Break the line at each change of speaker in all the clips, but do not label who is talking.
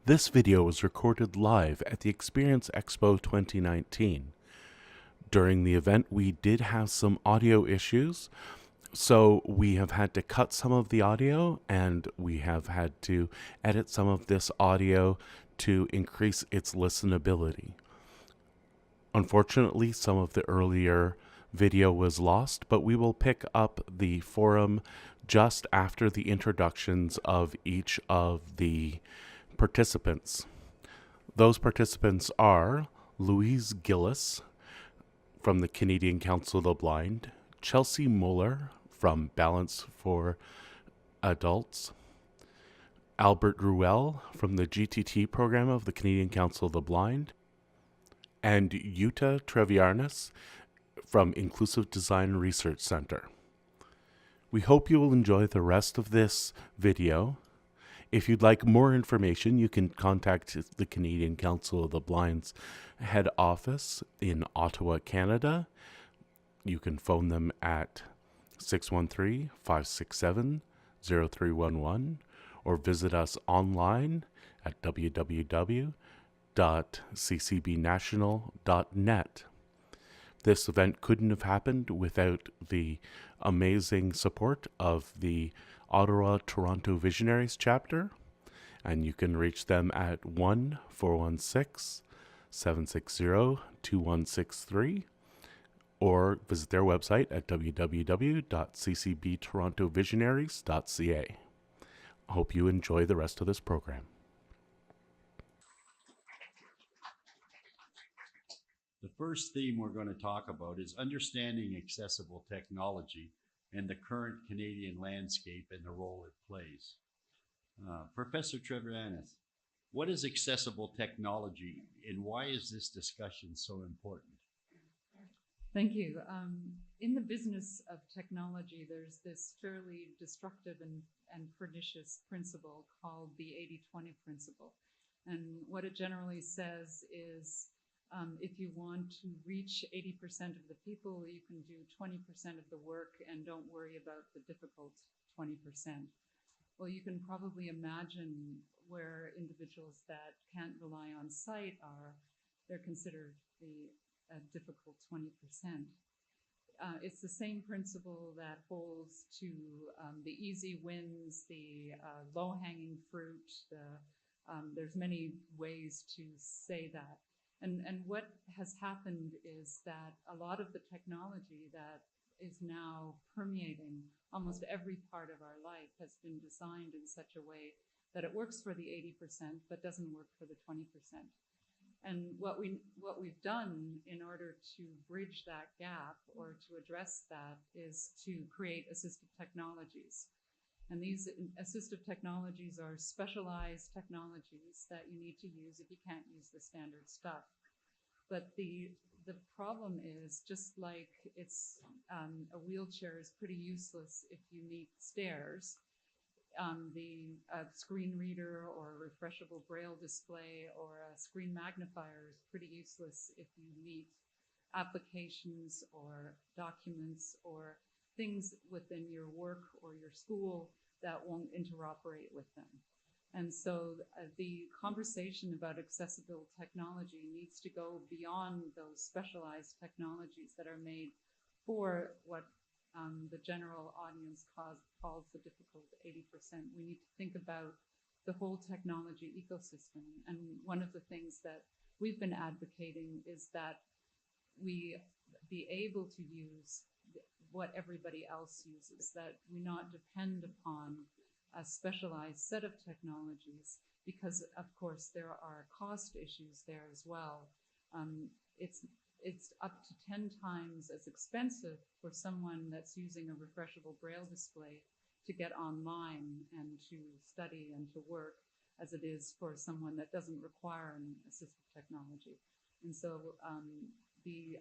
This video was recorded live at the Experience Expo 2019. During the event, we did have some audio issues, so we have had to cut some of the audio and we have had to edit some of this audio to increase its listenability. Unfortunately, some of the earlier video was lost, but we will pick up the forum just after the introductions of each of the participants. Those participants are Louise Gillis from the Canadian Council of the Blind, Chelsea Muller from Balance for Adults, Albert Ruel from the GTT program of the Canadian Council of the Blind, and Yuta Treviarnas from Inclusive Design Research Center. We hope you will enjoy the rest of this video. If you'd like more information, you can contact the Canadian Council of the Blind's head office in Ottawa, Canada. You can phone them at 613-567-0311 or visit us online at www.ccbnational.net. This event couldn't have happened without the amazing support of the Ottawa Toronto Visionaries chapter, and you can reach them at 1-416-760-2163 or visit their website at www.ccbtorontovisionaries.ca. I hope you enjoy the rest of this program.
The first theme we're going to talk about is understanding accessible technology and the current Canadian landscape and the role it plays. Professor Treviarnas, what is accessible technology and why is this discussion so important?
Thank you. In the business of technology, there's this fairly destructive and pernicious principle called the 80-20 principle. And what it generally says is, if you want to reach 80% of the people, you can do 20% of the work and don't worry about the difficult 20%. Well, you can probably imagine where individuals that can't rely on sight are, they're considered the difficult 20%. It's the same principle that holds to the easy wins, the low-hanging fruit. There's many ways to say that. And what has happened is that a lot of the technology that is now permeating almost every part of our life has been designed in such a way that it works for the 80% but doesn't work for the 20%. And what we've done in order to bridge that gap or to address that is to create assistive technologies. And these assistive technologies are specialized technologies that you need to use if you can't use the standard stuff. But the problem is, just like it's a wheelchair is pretty useless if you need stairs, the screen reader or a refreshable braille display or a screen magnifier is pretty useless if you need applications or documents or things within your work or your school that won't interoperate with them. And so the conversation about accessible technology needs to go beyond those specialized technologies that are made for what the general audience calls the difficult 80%. We need to think about the whole technology ecosystem. And one of the things that we've been advocating is that we be able to use what everybody else uses, that we not depend upon a specialized set of technologies, because of course there are cost issues there as well. It's up to 10 times as expensive for someone that's using a refreshable braille display to get online and to study and to work as it is for someone that doesn't require an assistive technology. And so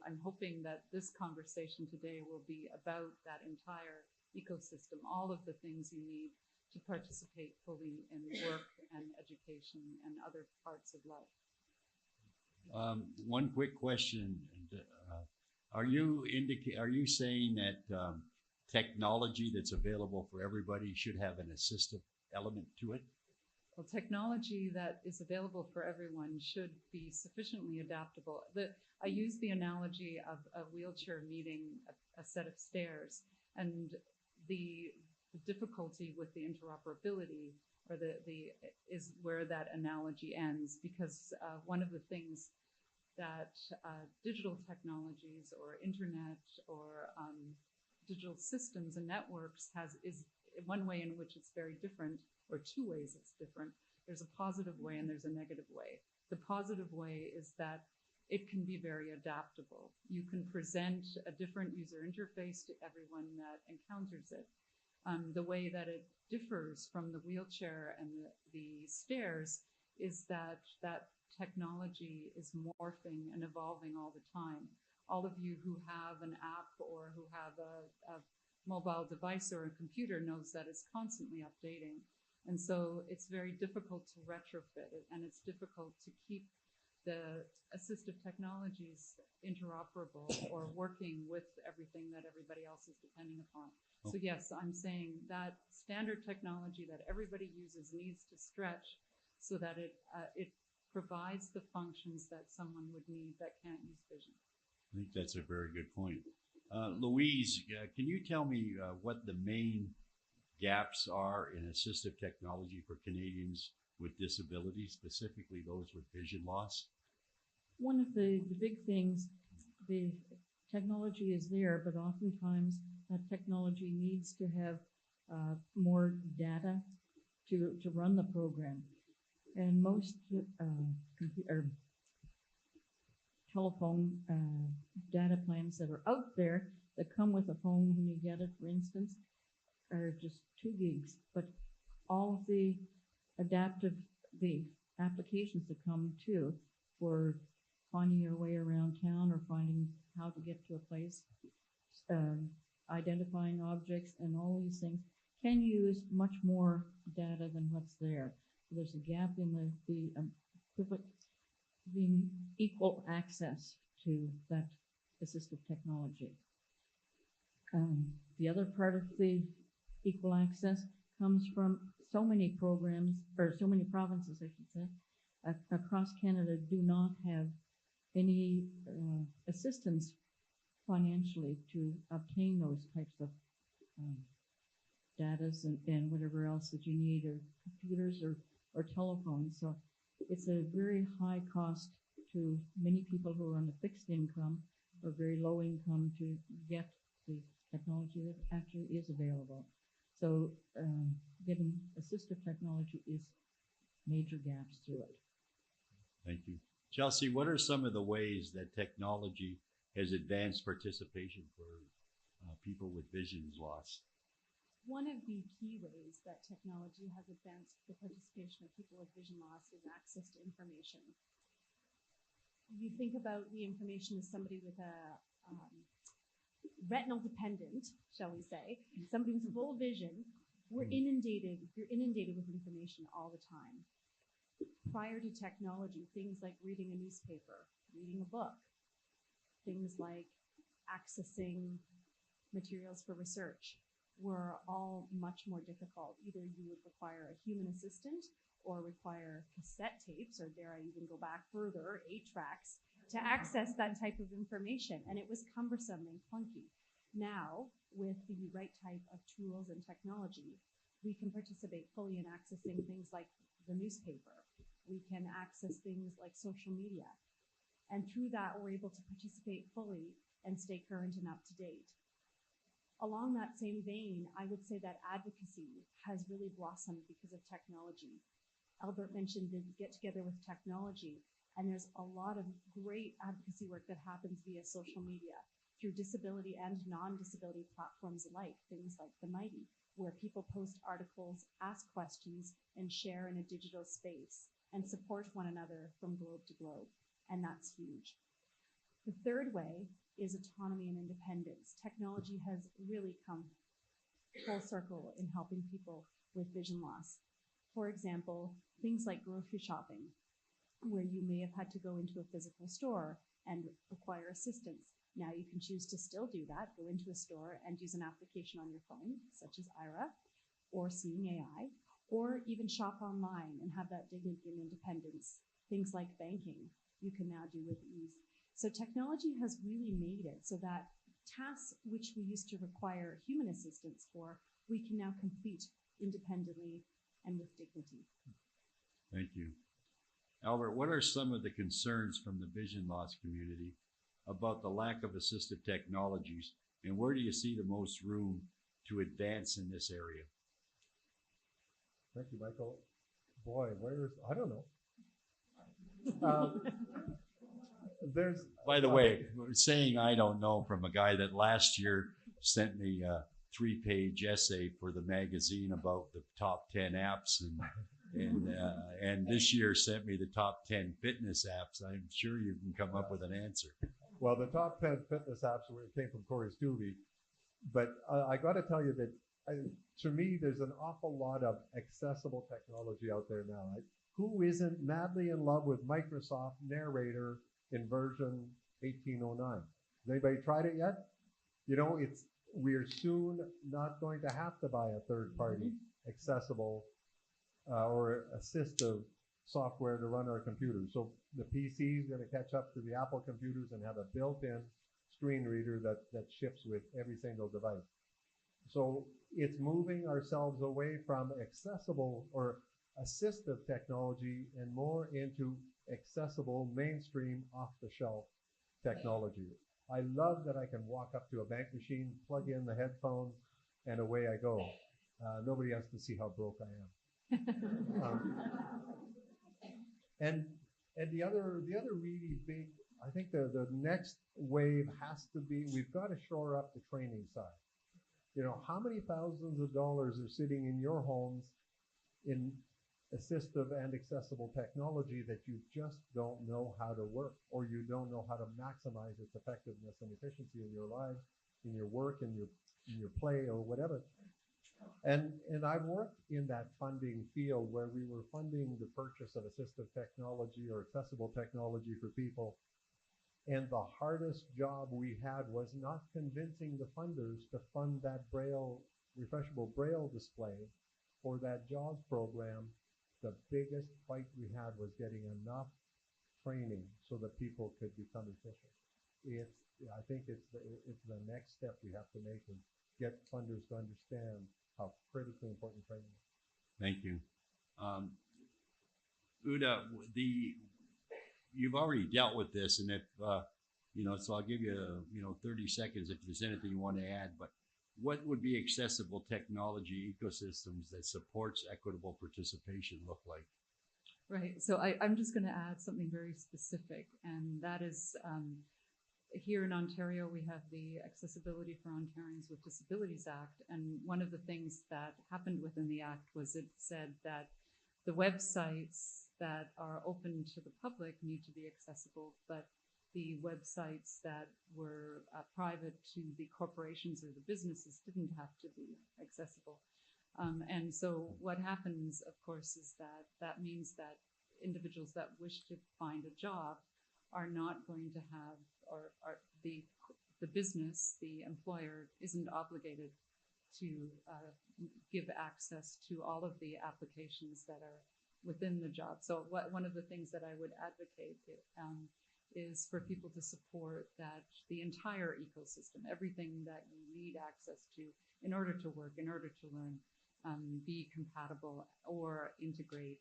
I'm hoping that this conversation today will be about that entire ecosystem, all of the things you need to participate fully in work and education and other parts of life.
One quick question. Are you saying that technology that's available for everybody should have an assistive element to it?
Well, technology that is available for everyone should be sufficiently adaptable. I use the analogy of a wheelchair meeting a set of stairs, and the difficulty with the interoperability or the is where that analogy ends, because one of the things that digital technologies or internet or digital systems and networks is one way in which it's very different, or two ways it's different. There's a positive way and there's a negative way. The positive way is that it can be very adaptable. You can present a different user interface to everyone that encounters it. The way that it differs from the wheelchair and the stairs is that technology is morphing and evolving all the time. All of you who have an app or who have a mobile device or a computer knows that it's constantly updating. And so it's very difficult to retrofit it, and it's difficult to keep the assistive technologies interoperable or working with everything that everybody else is depending upon. So yes, I'm saying that standard technology that everybody uses needs to stretch so that it provides the functions that someone would need that can't use vision.
I think that's a very good point. Louise, can you tell me what the main gaps are in assistive technology for Canadians with disabilities, specifically those with vision loss?
One of the big things, the technology is there, but oftentimes that technology needs to have more data to run the program. And most telephone data plans that are out there that come with a phone when you get it, for instance, are just 2 gigs. But all of the applications that come too for finding your way around town or finding how to get to a place, identifying objects and all these things can use much more data than what's there. So there's a gap in the equal access to that assistive technology. The other part of the equal access comes from so many programs, or so many provinces, I should say, across Canada do not have any assistance financially to obtain those types of datas and whatever else that you need, or computers or telephones. So it's a very high cost to many people who are on a fixed income or very low income to get the technology that actually is available. So getting assistive technology is major gaps through it.
Thank you. Chelsea, what are some of the ways that technology has advanced participation for people with vision loss?
One of the key ways that technology has advanced the participation of people with vision loss is access to information. You think about the information as somebody with a retinal dependent, shall we say, somebody with full vision. You're inundated with information all the time. Prior to technology, things like reading a newspaper, reading a book, things like accessing materials for research were all much more difficult. Either you would require a human assistant or require cassette tapes, or dare I even go back further, 8-tracks, to access that type of information. And it was cumbersome and clunky. Now, with the right type of tools and technology, we can participate fully in accessing things like the newspaper. We can access things like social media. And through that, we're able to participate fully and stay current and up to date. Along that same vein, I would say that advocacy has really blossomed because of technology. Albert mentioned the Get Together with Technology, and there's a lot of great advocacy work that happens via social media through disability and non-disability platforms alike, things like The Mighty, where people post articles, ask questions, and share in a digital space and support one another from globe to globe, and that's huge. The third way is autonomy and independence. Technology has really come full circle in helping people with vision loss. For example, things like grocery shopping, where you may have had to go into a physical store and require assistance. Now you can choose to still do that, go into a store and use an application on your phone, such as Ira or Seeing AI, or even shop online and have that dignity and independence. Things like banking, you can now do with ease. So technology has really made it so that tasks which we used to require human assistance for, we can now complete independently and with dignity.
Thank you. Albert, what are some of the concerns from the vision loss community about the lack of assistive technologies, and where do you see the most room to advance in this area?
Thank you, Michael. Boy, I don't know. There's.
By the way, saying I don't know from a guy that last year sent me a 3-page essay for the magazine about the top 10 apps, and this year sent me the top 10 fitness apps. I'm sure you can come up with an answer.
Well, the top 10 fitness apps came from Corey Stubbe, but I got to tell you that to me, there's an awful lot of accessible technology out there now. Who isn't madly in love with Microsoft Narrator in version 1809? Has anybody tried it yet? You know, we're soon not going to have to buy a third-party accessible or assistive software to run our computers. So the PC is going to catch up to the Apple computers and have a built-in screen reader that ships with every single device. So it's moving ourselves away from accessible or assistive technology and more into accessible, mainstream, off-the-shelf technology. I love that I can walk up to a bank machine, plug in the headphones, and away I go. Nobody has to see how broke I am. And the other really big, I think the next wave has to be, we've got to shore up the training side. You know, how many thousands of dollars are sitting in your homes in assistive and accessible technology that you just don't know how to work, or you don't know how to maximize its effectiveness and efficiency in your lives, in your work, in your play, or whatever. And I've worked in that funding field where we were funding the purchase of assistive technology or accessible technology for people. And the hardest job we had was not convincing the funders to fund that refreshable Braille display for that JAWS program. The biggest fight we had was getting enough training so that people could become efficient. I think it's the next step we have to make, and get funders to understand how critically important training is.
Thank you. Uda, you've already dealt with this, and if, so I'll give you, 30 seconds if there's anything you want to add, but what would be accessible technology ecosystems that supports equitable participation look like?
Right. So I'm just going to add something very specific, and that is here in Ontario, we have the Accessibility for Ontarians with Disabilities Act. And one of the things that happened within the Act was it said that the websites that are open to the public need to be accessible, but the websites that were private to the corporations or the businesses didn't have to be accessible. And so what happens, of course, is that means that individuals that wish to find a job are not going to have, or the business, the employer, isn't obligated to give access to all of the applications that are within the job. So one of the things that I would advocate is for people to support that the entire ecosystem, everything that you need access to in order to work, in order to learn, be compatible or integrate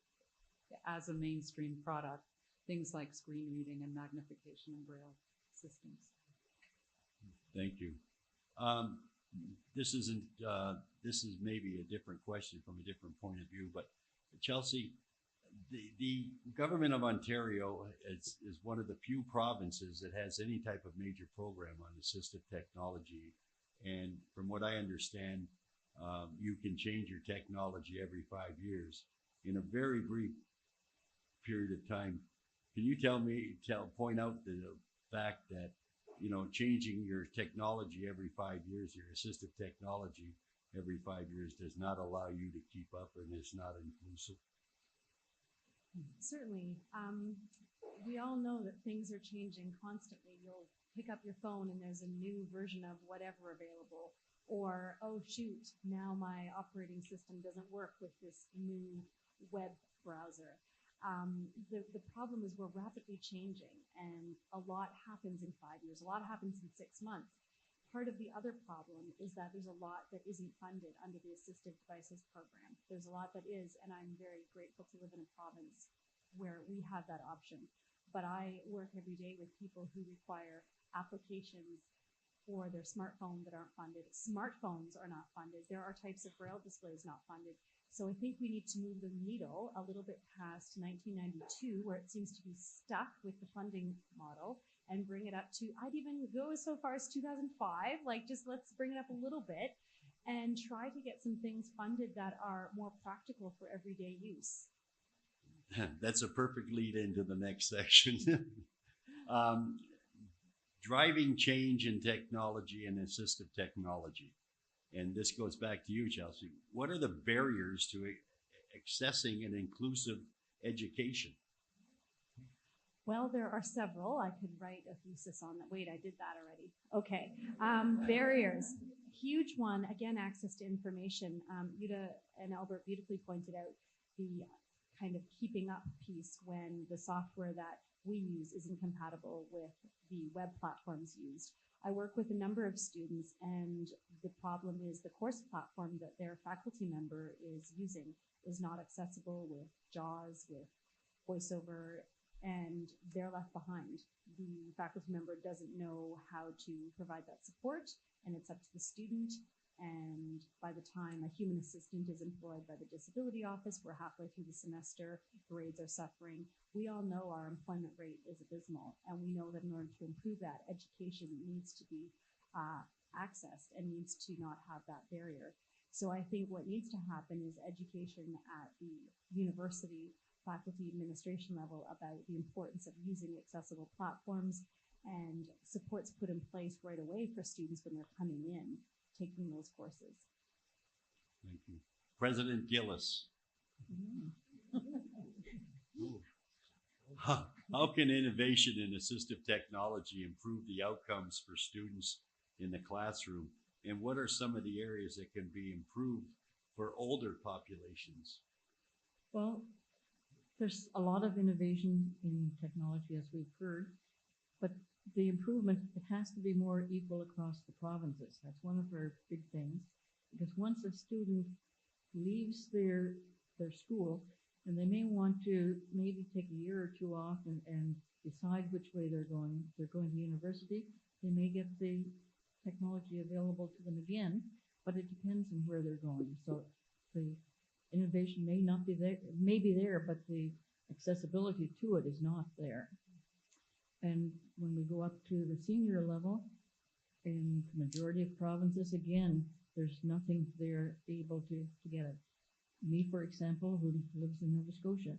as a mainstream product, things like screen reading and magnification and Braille systems.
Thank you. This is maybe a different question from a different point of view, but Chelsea, the government of Ontario is one of the few provinces that has any type of major program on assistive technology. And from what I understand, you can change your technology every 5 years. In a very brief period of time, can you point out the fact that, changing your technology every 5 years, your assistive technology every 5 years, does not allow you to keep up and is not inclusive?
Certainly. We all know that things are changing constantly. You'll pick up your phone and there's a new version of whatever available Or, oh shoot, now my operating system doesn't work with this new web browser. The problem is we're rapidly changing, and a lot happens in 5 years, a lot happens in 6 months. Part of the other problem is that there's a lot that isn't funded under the Assistive Devices program. There's a lot that is, and I'm very grateful to live in a province where we have that option. But I work every day with people who require applications for their smartphone that aren't funded. Smartphones are not funded. There are types of braille displays not funded. So I think we need to move the needle a little bit past 1992, where it seems to be stuck with the funding model, and bring it up to, I'd even go so far as 2005, like just let's bring it up a little bit and try to get some things funded that are more practical for everyday use.
That's a perfect lead into the next section. Driving change in technology and assistive technology. And this goes back to you, Chelsea. What are the barriers to accessing an inclusive education?
Well, there are several. I could write a thesis on that. Wait, I did that already. Okay. Barriers. Huge one, again, access to information. Yuta and Albert beautifully pointed out the kind of keeping up piece when the software that we use isn't compatible with the web platforms used. I work with a number of students, and the problem is the course platform that their faculty member is using is not accessible with JAWS, with VoiceOver, and they're left behind. The faculty member doesn't know how to provide that support, and it's up to the student. And by the time a human assistant is employed by the disability office, we're halfway through the semester, grades are suffering. We all know our employment rate is abysmal, and we know that in order to improve that, education needs to be accessed and needs to not have that barrier. So I think what needs to happen is education at the university faculty administration level about the importance of using accessible platforms, and supports put in place right away for students when they're coming in, taking those courses.
Thank you. President Gillis. How can innovation in assistive technology improve the outcomes for students in the classroom? And what are some of the areas that can be improved for older populations?
Well, there's a lot of innovation in technology, as we've heard, but the improvement, it has to be more equal across the provinces. That's one of our big things, because once a student leaves their school, and they may want to maybe take a year or two off and decide which way they're going to university, they may get the technology available to them again, but it depends on where they're going. So the innovation may not be there, it may be there, but the accessibility to it is not there. And when we go up to the senior level, in the majority of provinces, again, there's nothing there able to get it. Me, for example, who lives in Nova Scotia,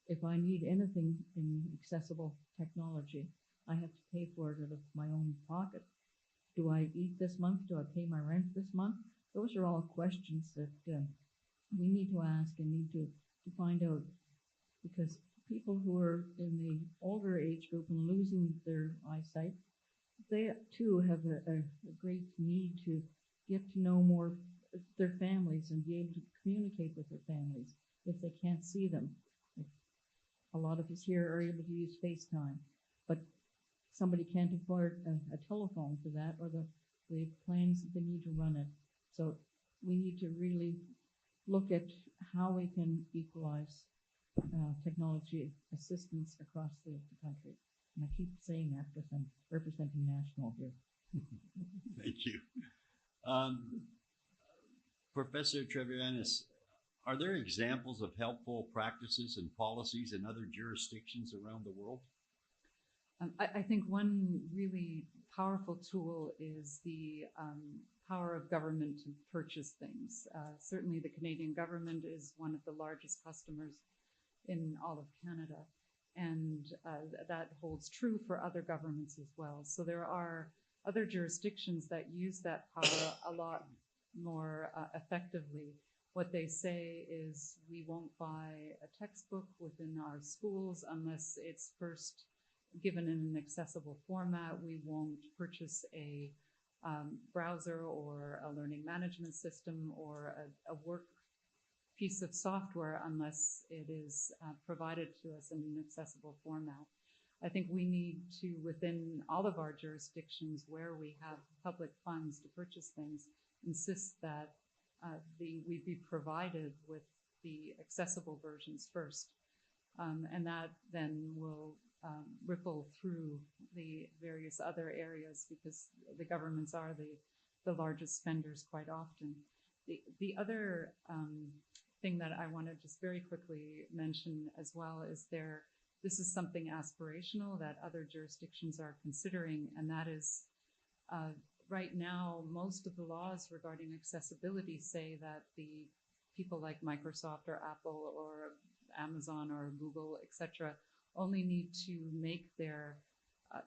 if I need anything in accessible technology, I have to pay for it out of my own pocket. Do I eat this month? Do I pay my rent this month? Those are all questions that we need to ask and need to find out, because people who are in the older age group and losing their eyesight, they too have a great need to get to know more their families and be able to communicate with their families if they can't see them. A lot of us here are able to use FaceTime, but somebody can't afford a telephone for that, or the plans that they need to run it. So we need to really look at how we can equalize technology assistance across the country. And I keep saying that because I'm representing national here.
Thank you. Professor Trevianis, are there examples of helpful practices and policies in other jurisdictions around the world?
I think one really powerful tool is the power of government to purchase things. Certainly the Canadian government is one of the largest customers in all of Canada, and that holds true for other governments as well. So there are other jurisdictions that use that power a lot more effectively. What they say is, we won't buy a textbook within our schools unless it's first given in an accessible format. We won't purchase a browser or a learning management system or a work piece of software unless it is provided to us in an accessible format. I think we need to, within all of our jurisdictions where we have public funds to purchase things, insist that we be provided with the accessible versions first. And that then will ripple through the various other areas because the governments are the largest spenders quite often. The other thing that I want to just very quickly mention as well is this is something aspirational that other jurisdictions are considering, and that is right now, most of the laws regarding accessibility say that the people like Microsoft or Apple or Amazon or Google, etc., only need to make their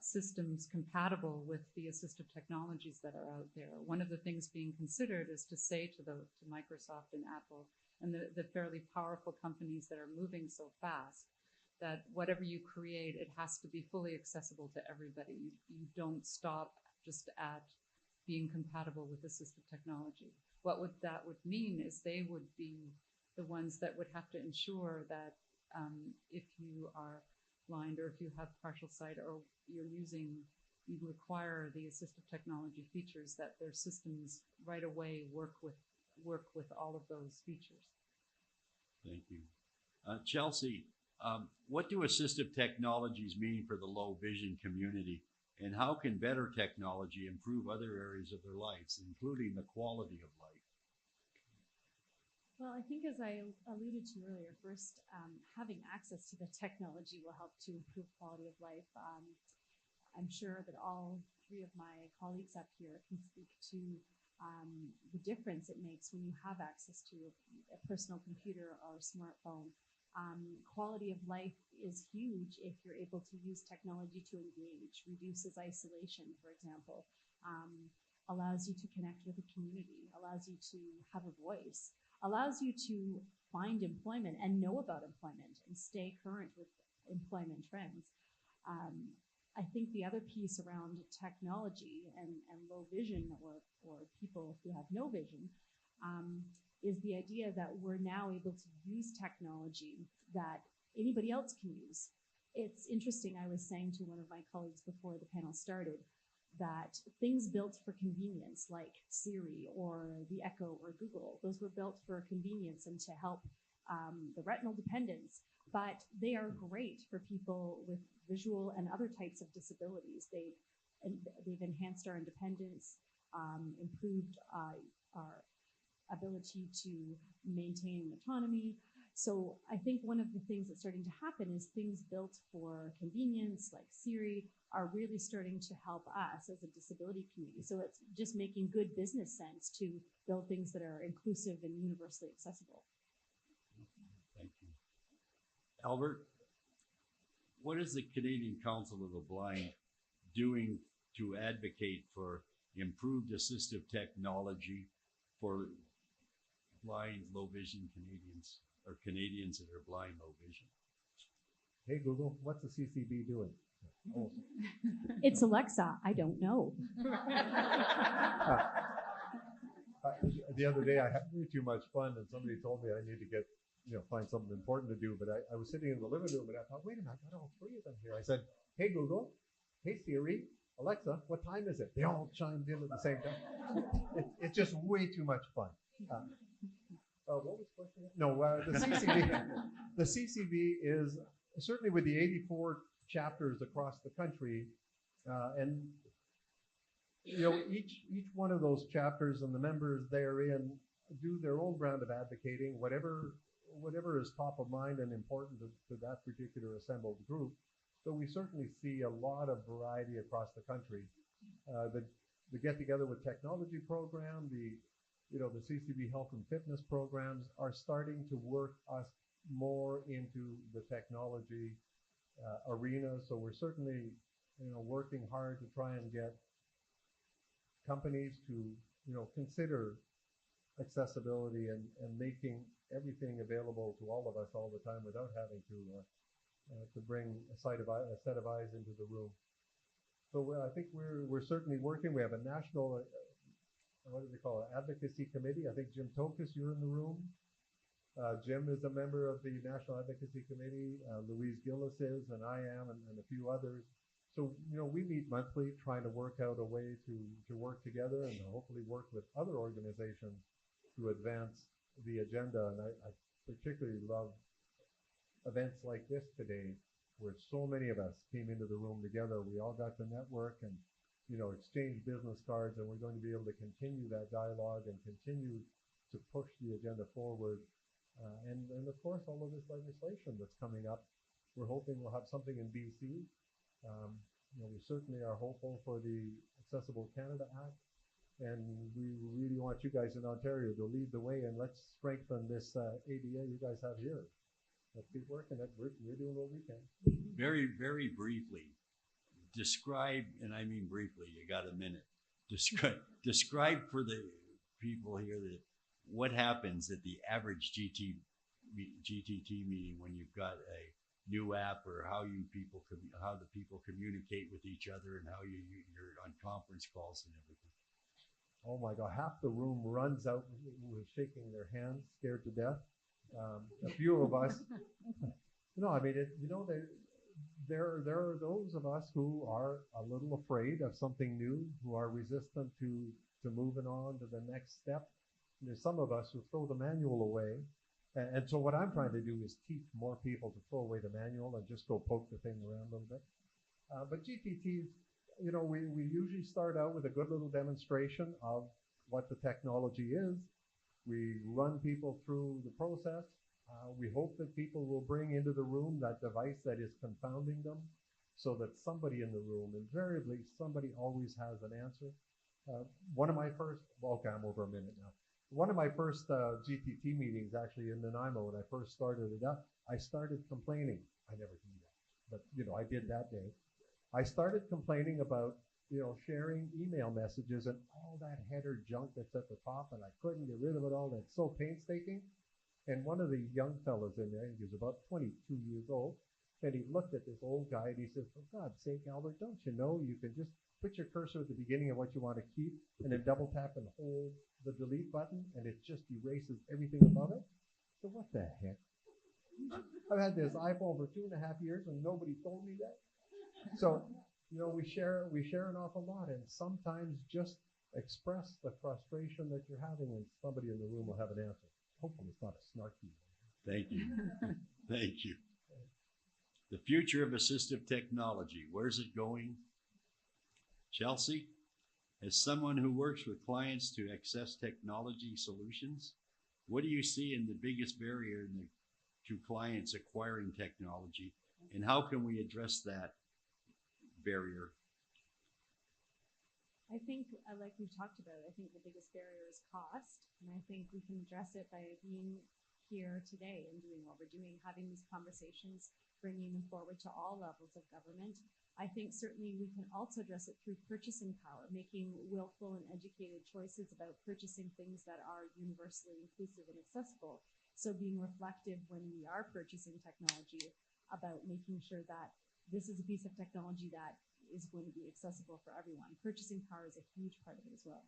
systems compatible with the assistive technologies that are out there. One of the things being considered is to say to Microsoft and Apple and the fairly powerful companies that are moving so fast that whatever you create, it has to be fully accessible to everybody. You don't stop just at being compatible with assistive technology. What that would mean is they would be the ones that would have to ensure that if you are blind or if you have partial sight or you require the assistive technology features, that their systems right away work with all of those features.
Thank you. Chelsea, what do assistive technologies mean for the low vision community, and how can better technology improve other areas of their lives, including the quality of life?
Well, I think as I alluded to earlier, first, having access to the technology will help to improve quality of life. I'm sure that all three of my colleagues up here can speak to the difference it makes when you have access to a personal computer or a smartphone. Quality of life is huge if you're able to use technology to engage, reduces isolation, for example, allows you to connect with a community, allows you to have a voice, allows you to find employment and know about employment and stay current with employment trends. I think the other piece around technology and low vision or people who have no vision is the idea that we're now able to use technology that anybody else can use. It's interesting, I was saying to one of my colleagues before the panel started, that things built for convenience like Siri or the Echo or Google, those were built for convenience and to help the retinal dependents, but they are great for people with visual and other types of disabilities. They've enhanced our independence, improved our ability to maintain autonomy. So I think one of the things that's starting to happen is things built for convenience, like Siri, are really starting to help us as a disability community. So it's just making good business sense to build things that are inclusive and universally accessible.
Thank you. Albert, what is the Canadian Council of the Blind doing to advocate for improved assistive technology for blind, low vision Canadians, or Canadians that are blind, low vision?
Hey Google, what's the CCB doing? Oh.
It's Alexa, I don't know.
The other day I had way too much fun and somebody told me I need to find something important to do, but I was sitting in the living room and I thought, wait a minute, I got all three of them here. I said, hey Google, hey Siri, Alexa, what time is it? They all chimed in at the same time. It's just way too much fun. What was the question? No, the CCB. The CCB is certainly with the 84 chapters across the country, and each one of those chapters and the members therein do their own round of advocating, whatever is top of mind and important to that particular assembled group. So we certainly see a lot of variety across the country. The Get Together with Technology program, the CCB health and fitness programs are starting to work us more into the technology arena. So we're certainly, working hard to try and get companies to, consider accessibility and making everything available to all of us all the time without having to bring a set of eyes into the room. I think we're certainly working. We have a national, what do they call it, advocacy committee. I think Jim Tokus, you're in the room. Jim is a member of the National Advocacy Committee. Louise Gillis is, and I am, and a few others. So, we meet monthly trying to work out a way to work together and hopefully work with other organizations to advance the agenda. And I particularly love events like this today, where so many of us came into the room together. We all got to network and, exchange business cards, and we're going to be able to continue that dialogue and continue to push the agenda forward. And of course, all of this legislation that's coming up, we're hoping we'll have something in BC. We certainly are hopeful for the Accessible Canada Act, and we really want you guys in Ontario to lead the way, and let's strengthen this ADA you guys have here. Let's keep working it. We're doing what we can.
Very, very briefly, describe, and I mean briefly, you got a minute. Describe for the people here that what happens at the average GTT meeting when you've got a new app, or how the people communicate with each other, and how you're on conference calls and everything.
Oh my God, half the room runs out with shaking their hands, scared to death. A few of us, there are those of us who are a little afraid of something new, who are resistant to moving on to the next step. And there's some of us who throw the manual away. And so what I'm trying to do is teach more people to throw away the manual and just go poke the thing around a little bit. But GTTs, we usually start out with a good little demonstration of what the technology is. We run people through the process. We hope that people will bring into the room that device that is confounding them, so that somebody in the room, invariably somebody always has an answer. One of my first, okay, I'm over a minute now. One of my first GTT meetings, actually in Nanaimo, when I first started it up, I started complaining. I never do that, but I did that day. I started complaining about sharing email messages and all that header junk that's at the top, and I couldn't get rid of it all. That's so painstaking. And one of the young fellows in there, he was about 22 years old, and he looked at this old guy and he said, "For God's sake, Albert, don't you know you can just put your cursor at the beginning of what you want to keep and then double tap and hold the delete button, and it just erases everything above it?" So what the heck? I've had this iPhone for 2.5 years and nobody told me that. So, we share an awful lot, and sometimes just express the frustration that you're having, and somebody in the room will have an answer. Hopefully it's not a snarky one.
Thank you. Thank you. The future of assistive technology, where's it going? Chelsea, as someone who works with clients to access technology solutions, what do you see in the biggest barrier to clients acquiring technology, and how can we address that barrier?
I think, like we've talked about, I think the biggest barrier is cost, and I think we can address it by being here today and doing what we're doing, having these conversations, bringing them forward to all levels of government. I think certainly we can also address it through purchasing power, making willful and educated choices about purchasing things that are universally inclusive and accessible. So being reflective when we are purchasing technology about making sure that this is a piece of technology that is going to be accessible for everyone. Purchasing power is a huge part of it as well.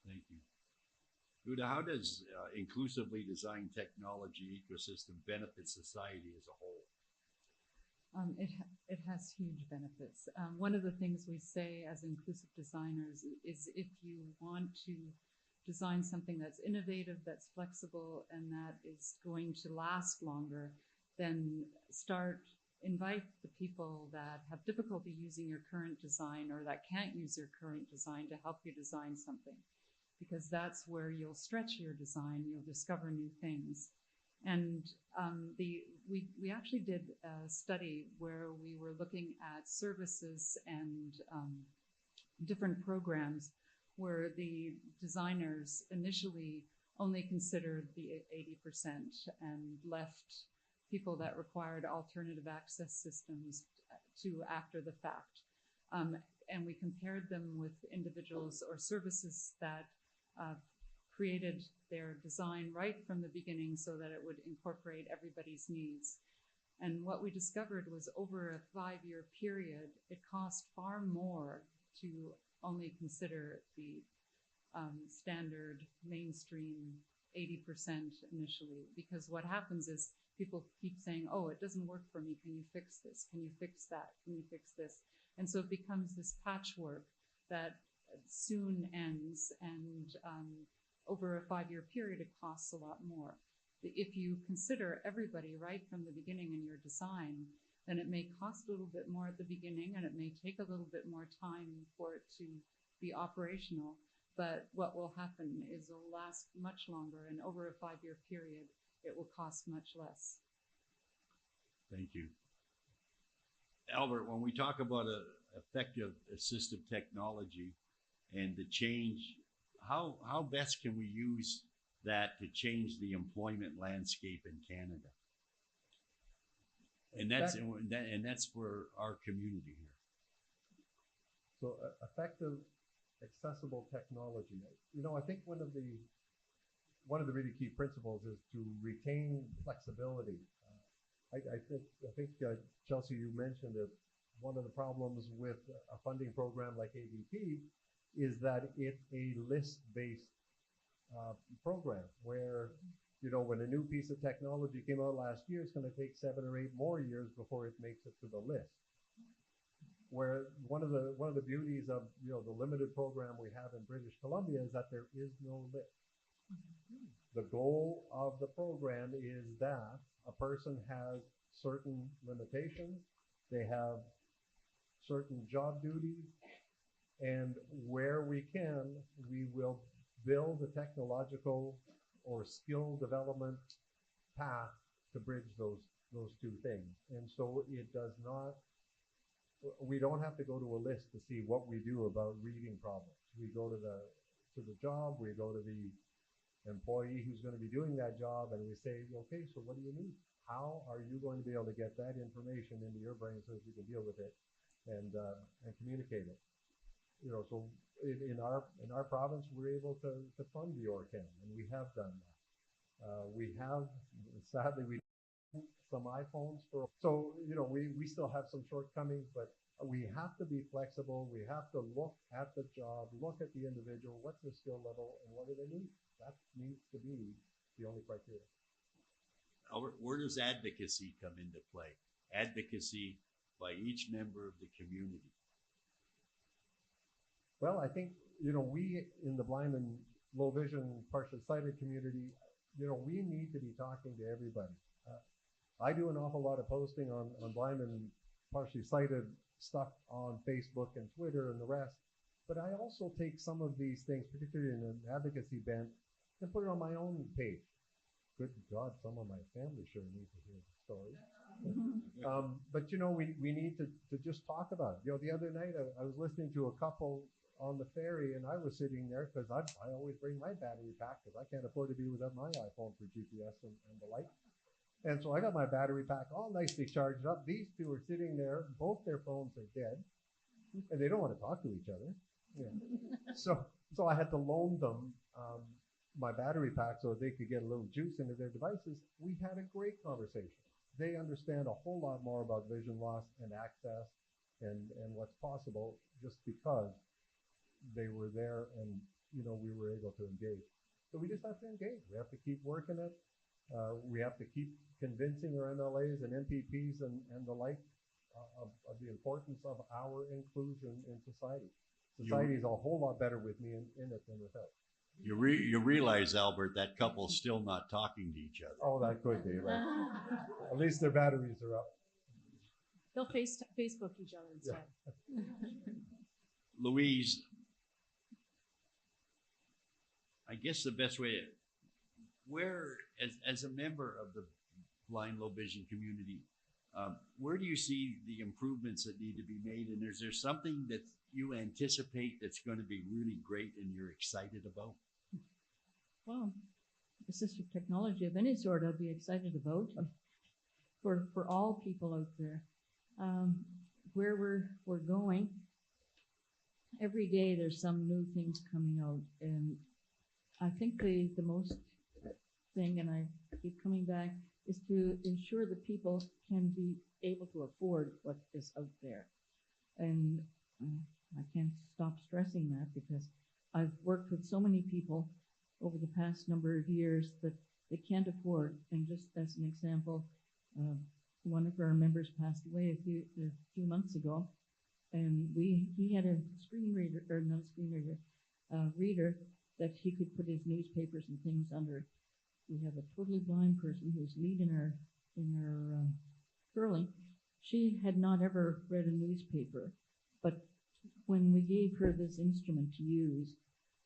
Thank you. Uda, how does inclusively designed technology ecosystem benefit society as a whole?
It has huge benefits. One of the things we say as inclusive designers is if you want to design something that's innovative, that's flexible, and that is going to last longer, then invite the people that have difficulty using your current design or that can't use your current design to help you design something, because that's where you'll stretch your design, you'll discover new things. And we actually did a study where we were looking at services and different programs where the designers initially only considered the 80% and left people that required alternative access systems to after the fact. And we compared them with individuals or services that created their design right from the beginning so that it would incorporate everybody's needs. And what we discovered was over a 5-year period, it cost far more to only consider the standard mainstream 80% initially, because what happens is people keep saying, oh, it doesn't work for me. Can you fix this? Can you fix that? Can you fix this? And so it becomes this patchwork that soon ends, and over a 5-year period, it costs a lot more. If you consider everybody right from the beginning in your design, then it may cost a little bit more at the beginning, and it may take a little bit more time for it to be operational. But what will happen is it will last much longer, and over a 5-year period, it will cost much less.
Thank you. Albert, when we talk about effective assistive technology and the change, how best can we use that to change the employment landscape in Canada? And that's for our community here.
So effective, accessible technology. You know, I think one of the really key principles is to retain flexibility. I think Chelsea, you mentioned that one of the problems with a funding program like ADP is that it's a list-based program where, you know, when a new piece of technology came out last year, it's going to take 7 or 8 more years before it makes it to the list. Where one of the beauties of, you know, the limited program we have in British Columbia is that there is no list. The goal of the program is that a person has certain limitations, they have certain job duties, and where we can, we will build a technological or skill development path to bridge those two things. And so it does not, we don't have to go to a list to see what we do about reading problems. We go to the job, we go to the employee who's going to be doing that job, and we say, okay, so what do you need? How are you going to be able to get that information into your brain so that you can deal with it and communicate it? You know, so in our province, we're able to fund the ORCAM, and we have done that. We have, sadly, we some iPhones for, so, you know, we still have some shortcomings, but we have to be flexible. We have to look at the job, look at the individual, what's their skill level, and what do they need? That needs to be the only criteria.
Albert, where does advocacy come into play? Advocacy by each member of the community. Well,
I think, you know, we in the blind and low vision, partially sighted community, you know, we need to be talking to everybody. I do an awful lot of posting on blind and partially sighted stuff on Facebook and Twitter and the rest, but I also take some of these things, particularly in an advocacy bent, and put it on my own page. Good God, some of my family sure need to hear the story. But, you know, we need to just talk about it. You know, the other night I was listening to a couple on the ferry, and I was sitting there because I always bring my battery pack because I can't afford to be without my iPhone for GPS and the like. And so I got my battery pack all nicely charged up. These two are sitting there, both their phones are dead, and they don't want to talk to each other. Yeah. So I had to loan them my battery pack so they could get a little juice into their devices. We had a great conversation. They understand a whole lot more about vision loss and access and what's possible just because they were there and, you know, we were able to engage. So we just have to engage. We have to keep working it. We have to keep convincing our MLAs and MPPs and the like of the importance of our inclusion in society. Society is a whole lot better with me in it than without. You realize, Albert, that couple's still not talking to each other. Oh, that could be, right? At least their batteries are up.
They'll Facebook each other instead.
Yeah. Louise, I guess the best way, where, as a member of the blind, low vision community, where do you see the improvements that need to be made? And is there something that you anticipate that's going to be really great and you're excited about?
Well, assistive technology of any sort I'd be excited about for all people out there. Where we're going, every day there's some new things coming out, and I think the most thing, and I keep coming back, is to ensure that people can be able to afford what is out there. And I can't stop stressing that because I've worked with so many people over the past number of years that they can't afford. And just as an example, one of our members passed away a few months ago, and he had a screen reader, or not a screen reader, reader that he could put his newspapers and things under. We have a totally blind person who's lead in our curling. She had not ever read a newspaper, but when we gave her this instrument to use,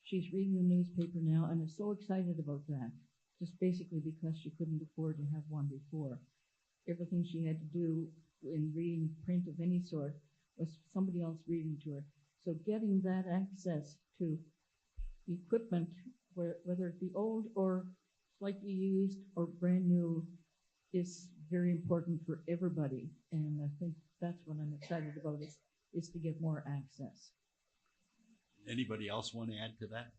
she's reading the newspaper now and is so excited about that, just basically because she couldn't afford to have one before. Everything she had to do in reading print of any sort was somebody else reading to her. So getting that access to equipment, whether it be old or slightly used or brand new, is very important for everybody. And I think that's what I'm excited about is to get more access.
Anybody else want to add to that?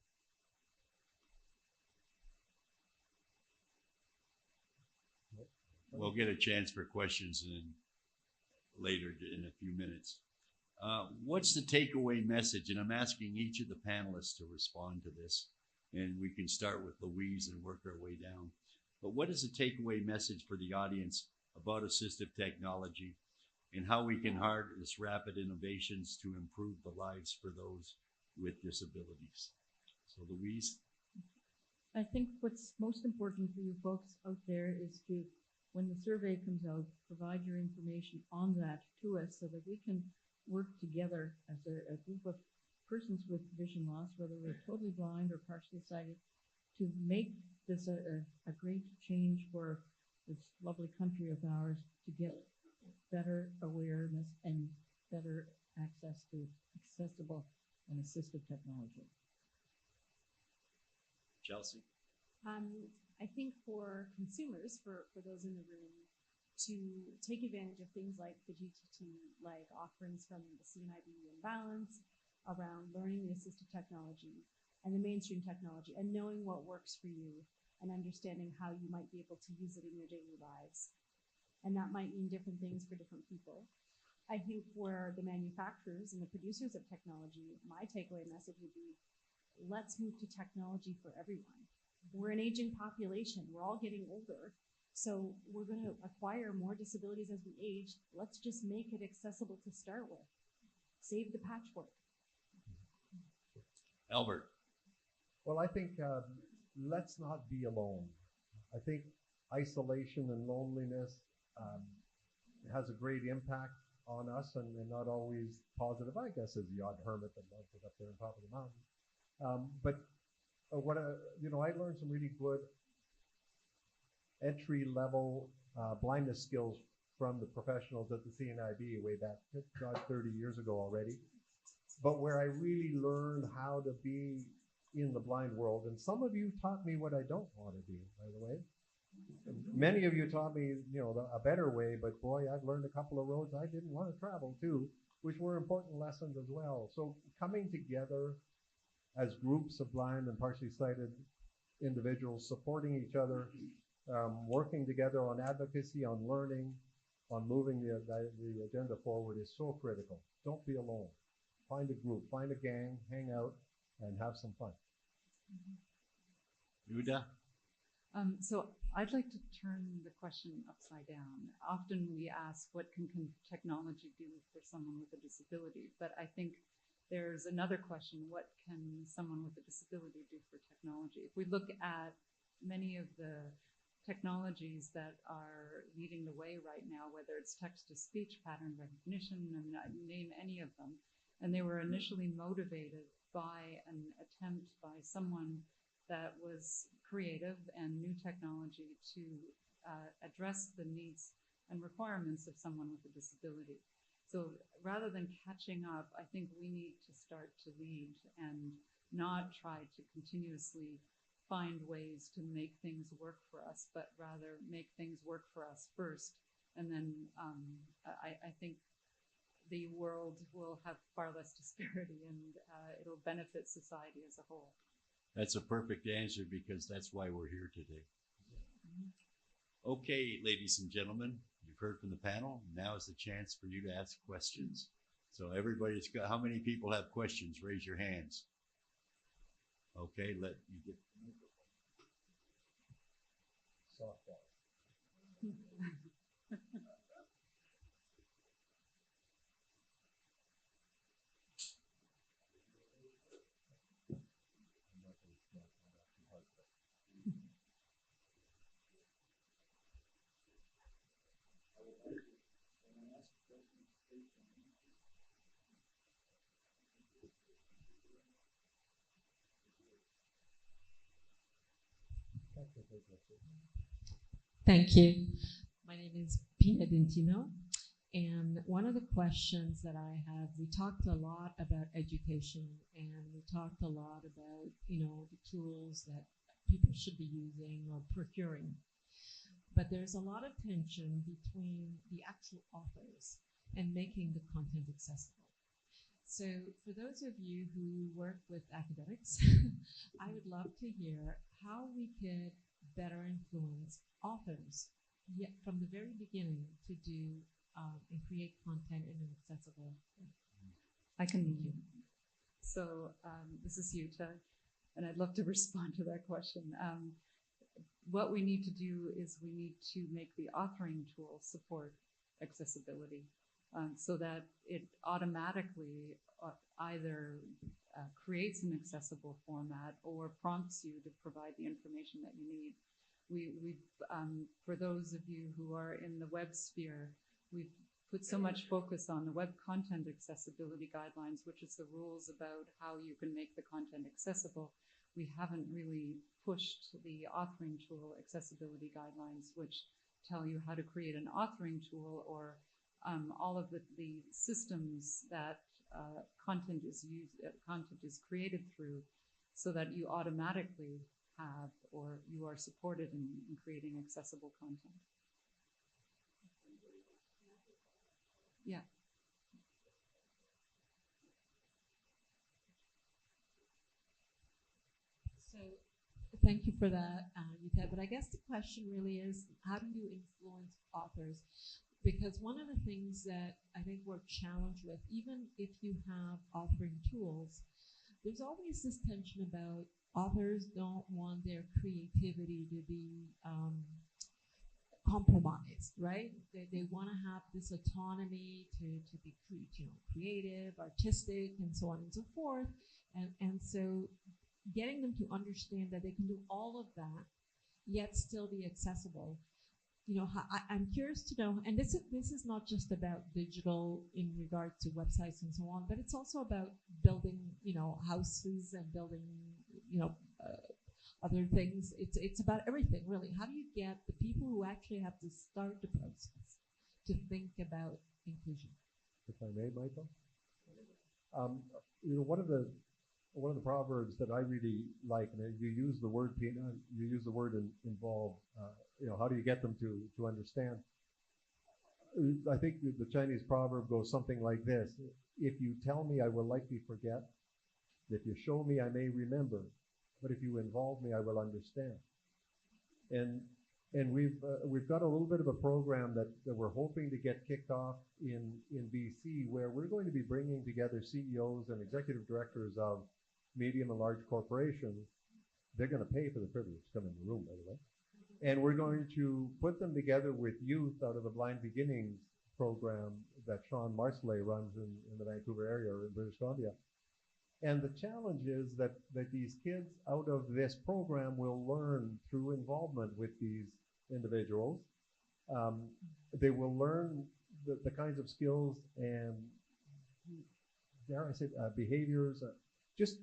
We'll get a chance for questions later in a few minutes. What's the takeaway message? And I'm asking each of the panelists to respond to this. And we can start with Louise and work our way down. But what is the takeaway message for the audience about assistive technology and how we can harness rapid innovations to improve the lives for those with disabilities? So Louise?
I think what's most important for you folks out there is to, when the survey comes out, provide your information on that to us so that we can work together as a group of persons with vision loss, whether we're totally blind or partially sighted, to make this a great change for this lovely country of ours, to get better awareness and better access to accessible and assistive technology.
Chelsea?
I think for consumers, for those in the room, to take advantage of things like the GTT, like offerings from the CNIB and Balance around learning the assistive technology and the mainstream technology and knowing what works for you and understanding how you might be able to use it in your daily lives. And that might mean different things for different people. I think for the manufacturers and the producers of technology, my takeaway message would be, let's move to technology for everyone. We're an aging population. We're all getting older. So we're going to acquire more disabilities as we age. Let's just make it accessible to start with. Save the patchwork.
Albert?
Well, I think let's not be alone. I think isolation and loneliness has a great impact on us and not always positive. I guess as the odd hermit that loves it up there on top of the mountain. But I learned some really good entry-level blindness skills from the professionals at the CNIB way back, God, 30 years ago already. But where I really learned how to be in the blind world, and some of you taught me what I don't want to do, by the way. Many of you taught me, a better way, but boy, I've learned a couple of roads I didn't want to travel too, which were important lessons as well. So coming together as groups of blind and partially sighted individuals, supporting each other, working together on advocacy, on learning, on moving the agenda forward is so critical. Don't be alone. Find a group, find a gang, hang out, and have some fun.
Uda?
So I'd like to turn the question upside down. Often we ask, what can technology do for someone with a disability? But I think there's another question, what can someone with a disability do for technology? If we look at many of the technologies that are leading the way right now, whether it's text-to-speech, pattern recognition, and name any of them, and they were initially motivated by an attempt by someone that was creative and new technology to address the needs and requirements of someone with a disability. So rather than catching up, I think we need to start to lead and not try to continuously find ways to make things work for us, but rather make things work for us first. And then I think the world will have far less disparity and it'll benefit society as a whole.
That's a perfect answer because that's why we're here today. Okay, ladies and gentlemen, you've heard from the panel. Now is the chance for you to ask questions. So everybody's got, how many people have questions? Raise your hands. Okay, let you get the microphone. Softball.
Thank you. My name is Pina Dentino, and one of the questions that I have, we talked a lot about education, and we talked a lot about, the tools that people should be using or procuring. But there's a lot of tension between the actual authors and making the content accessible. So for those of you who work with academics, I would love to hear how we could better influence authors yet from the very beginning to do and create content in an accessible way.
I can. So this is Yuta, and I'd love to respond to that question. What we need to do is we need to make the authoring tool support accessibility so that it automatically either creates an accessible format or prompts you to provide the information that you need. We for those of you who are in the web sphere, we've put so much focus on the web content accessibility guidelines, which is the rules about how you can make the content accessible. We haven't really pushed the authoring tool accessibility guidelines, which tell you how to create an authoring tool or all of the systems that content is created through, so that you automatically have or you are supported in creating accessible content. Yeah.
So thank you for that, Yuta. But I guess the question really is, how do you influence authors? Because one of the things that I think we're challenged with, even if you have authoring tools, there's always this tension about authors don't want their creativity to be compromised, right? They want to have this autonomy to be creative, artistic, and so on and so forth. And so getting them to understand that they can do all of that, yet still be accessible. I'm curious to know, and this is not just about digital in regard to websites and so on, but it's also about building, houses and building, other things. It's about everything, really. How do you get the people who actually have to start the process to think about inclusion?
If I may, Michael. One of the proverbs that I really like, and you use the word involved. How do you get them to understand? I think the Chinese proverb goes something like this: if you tell me, I will likely forget. If you show me, I may remember. But if you involve me, I will understand. And we've got a little bit of a program that we're hoping to get kicked off in BC, where we're going to be bringing together CEOs and executive directors of medium and large corporations. They're going to pay for the privilege to come in the room, by the way. And we're going to put them together with youth out of the Blind Beginnings program that Sean Marcellet runs in the Vancouver area or in British Columbia. And the challenge is that these kids out of this program will learn through involvement with these individuals. They will learn the kinds of skills and, dare I say, behaviors, just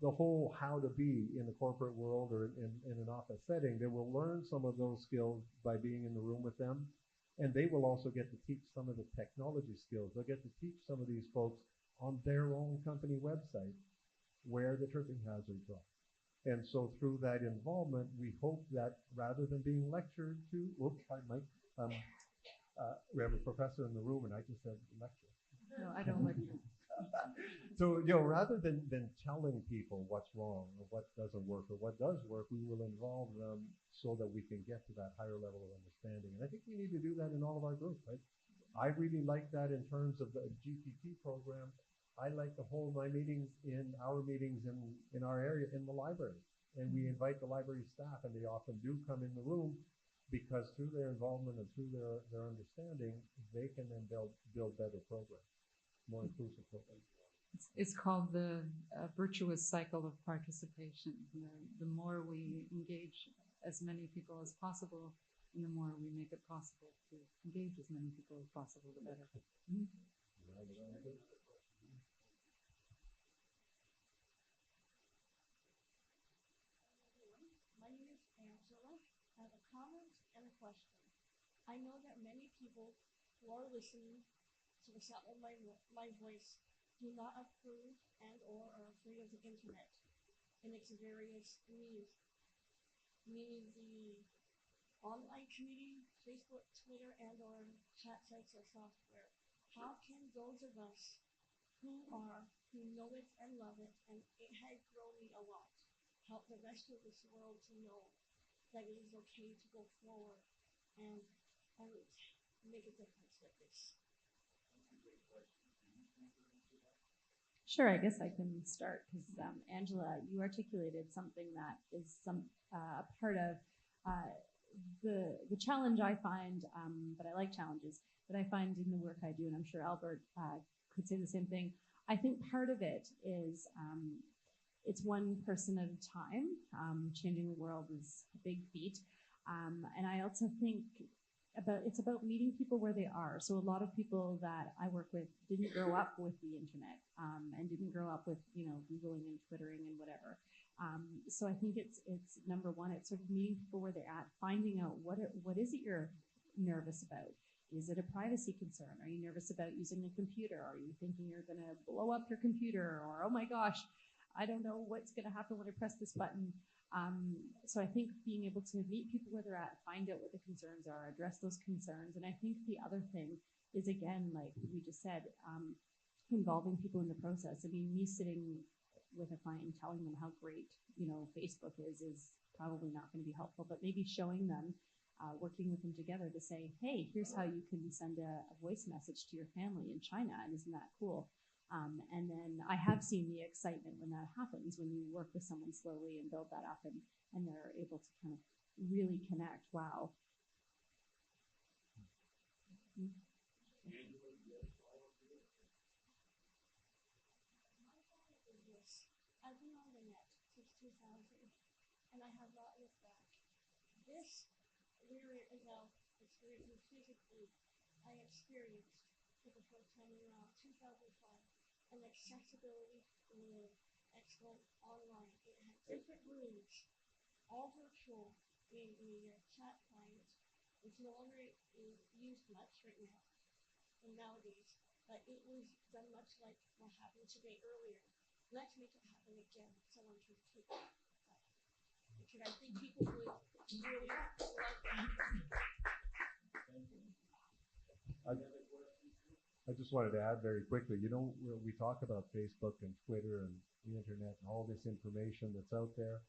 the whole how to be in the corporate world or in an office setting. They will learn some of those skills by being in the room with them. And they will also get to teach some of the technology skills. They'll get to teach some of these folks on their own company website where the tripping hazards are. And so through that involvement, we hope that rather than being lectured to, hi, Mike, we have a professor in the room and I just said lecture.
No, I don't lecture.
So, rather than telling people what's wrong or what doesn't work or what does work, we will involve them so that we can get to that higher level of understanding. And I think we need to do that in all of our groups, right? I really like that in terms of the GPT program. I like to hold my meetings in our area in the library. And we invite the library staff, and they often do come in the room because through their involvement and through their understanding, they can then build better programs, more inclusive programs.
It's called the virtuous cycle of participation. The more we engage as many people as possible, and the more we make it possible to engage as many people as possible, the better. Mm-hmm.
My name is Angela. I have a comment and a question. I know that many people who are listening to the sound of my voice do not approve and or are afraid of the internet and its various means, meaning the online community, Facebook, Twitter, and or chat sites or software. How can those of us who know it and love it, and it has grown me a lot, help the rest of this world to know that it is okay to go forward and make a difference with this?
Sure, I guess I can start because Angela, you articulated something that is part of the challenge I find, but I like challenges that I find in the work I do, and I'm sure Albert could say the same thing. I think part of it is it's one person at a time. Changing the world is a big feat, and I also think it's about meeting people where they are. So a lot of people that I work with didn't grow up with the internet and didn't grow up with Googling and Twittering and whatever. So I think it's number one. It's sort of meeting people where they're at, finding out what is it you're nervous about. Is it a privacy concern? Are you nervous about using a computer? Are you thinking you're going to blow up your computer? Or, oh my gosh, I don't know what's going to happen when I press this button. So I think being able to meet people where they're at, find out what the concerns are, address those concerns. And I think the other thing is, again, like we just said, involving people in the process. I mean, me sitting with a client and telling them how great, Facebook is probably not going to be helpful, but maybe showing them, working with them together to say, hey, here's how you can send a voice message to your family in China. And isn't that cool? And then I have seen the excitement when that happens, when you work with someone slowly and build that up and they're able to kind of really connect. Wow. Mm-hmm.
I've been on the net since 2000, and I have not looked back. This we're now experiencing physically, I experienced for the first time around 2005 an accessibility in Expo online. It had different rooms, all virtual in a chat client, which no longer is used much right now and nowadays, but it was done much like what happened today earlier. Let's make it happen again. Someone can take that. Because I think people would really love that.
I just wanted to add very quickly, we talk about Facebook and Twitter and the internet and all this information that's out there.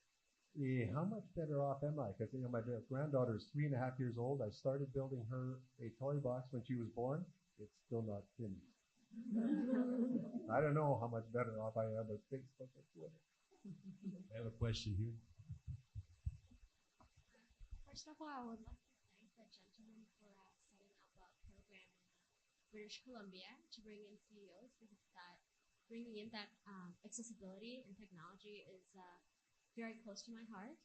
How much better off am I? Because my granddaughter is 3.5 years old. I started building her a toy box when she was born. It's still not finished. I don't know how much better off I am with Facebook and Twitter.
I have a question here.
First of all, I would like to thank the gentleman for setting up a program in British Columbia to bring in CEOs, because bringing in that accessibility and technology is very close to my heart.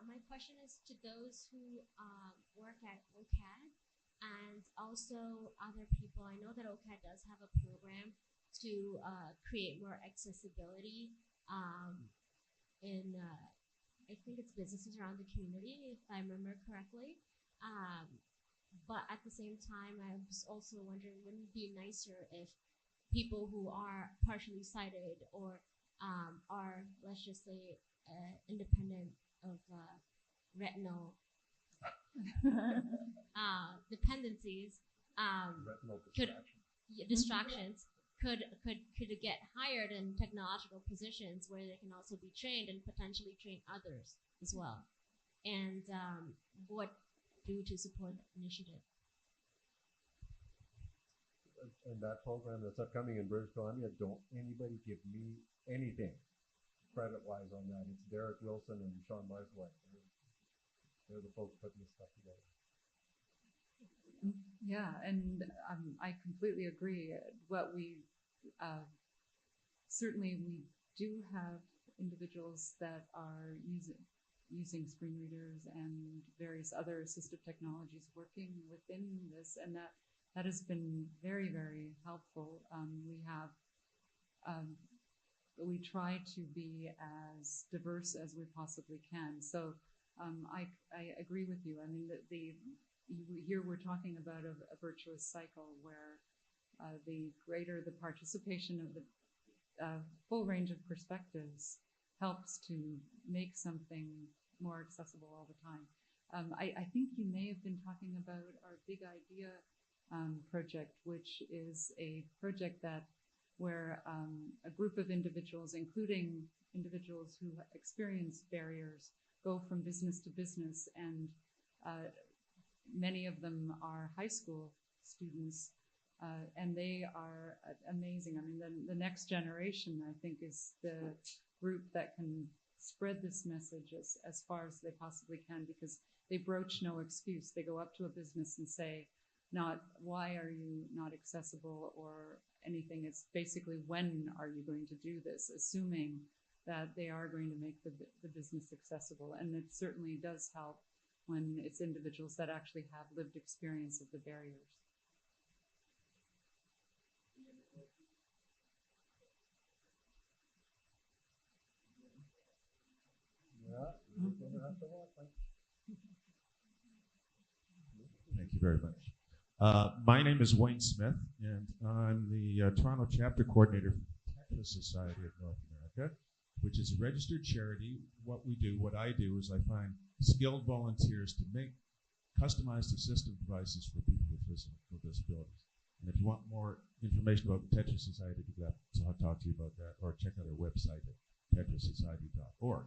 My question is to those who work at OCAD and also other people. I know that OCAD does have a program to create more accessibility in I think it's businesses around the community, if I remember correctly. But at the same time, I was also wondering, wouldn't it be nicer if people who are partially sighted or are, let's just say, independent of retinal dependencies,
Retinal distraction.
distractions, could get hired in technological positions where they can also be trained and potentially train others as well. And what do to support that initiative?
And that program that's upcoming in British Columbia, don't anybody give me anything credit-wise on that. It's Derek Wilson and Sean Marsway. They're the folks putting this stuff together.
Yeah, and I completely agree. What we certainly we do have individuals that are using screen readers and various other assistive technologies working within this, and that has been very, very helpful. We try to be as diverse as we possibly can. So I agree with you. I mean, here we're talking about a virtuous cycle where the greater the participation of the full range of perspectives helps to make something more accessible all the time. I think you may have been talking about our Big Idea project, which is a project where a group of individuals, including individuals who experience barriers, go from business to business, and many of them are high school students, and they are amazing. I mean, the next generation, I think, is the group that can spread this message as far as they possibly can, because they broach no excuse. They go up to a business and say, not why are you not accessible or anything. It's basically, when are you going to do this, assuming that they are going to make the business accessible. And it certainly does help when it's individuals that actually have lived experience of the barriers.
Yeah, you're gonna have to walk, Mike.
Thank you very much. My name is Wayne Smith, and I'm the Toronto chapter coordinator for the Tetris Society of North America, which is a registered charity. What I do is I find skilled volunteers to make customized assistive devices for people with physical disabilities. And if you want more information about the Tetris Society, I'll talk to you about that, or check out our website at tetrisociety.org.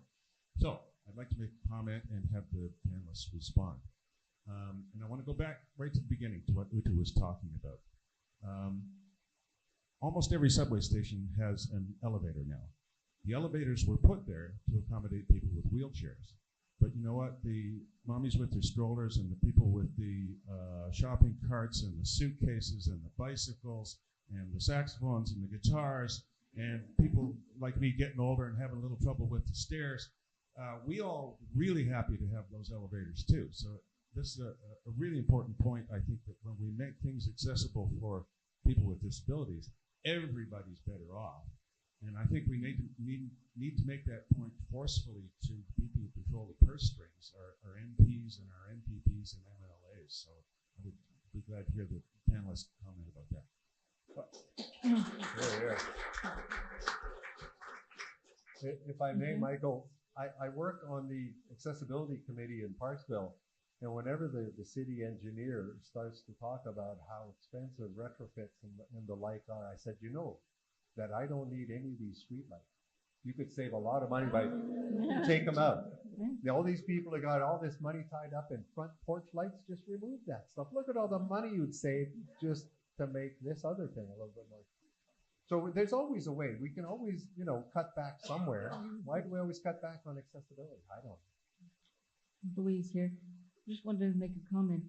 So I'd like to make a comment and have the panelists respond. And I want to go back right to the beginning to what Uta was talking about. Almost every subway station has an elevator now. The elevators were put there to accommodate people with wheelchairs. But you know what? The mommies with their strollers and the people with the shopping carts and the suitcases and the bicycles and the saxophones and the guitars and people like me getting older and having a little trouble with the stairs, we all really happy to have those elevators too. So this is a really important point. I think that when we make things accessible for people with disabilities, everybody's better off. And I think we need to make that point forcefully to people who control the purse strings, our MPs and our MPPs and MLAs. So I would be glad to hear the panelists comment about that.
If I may, Michael, I work on the accessibility committee in Parksville, and whenever the city engineer starts to talk about how expensive retrofits and the like are, I said, you know, that I don't need any of these streetlights. You could save a lot of money by take them out. All these people that got all this money tied up in front porch lights, just remove that stuff. Look at all the money you'd save just to make this other thing a little bit more. So there's always a way. We can always, cut back somewhere. Why do we always cut back on accessibility? I don't know.
Louise here. Just wanted to make a comment.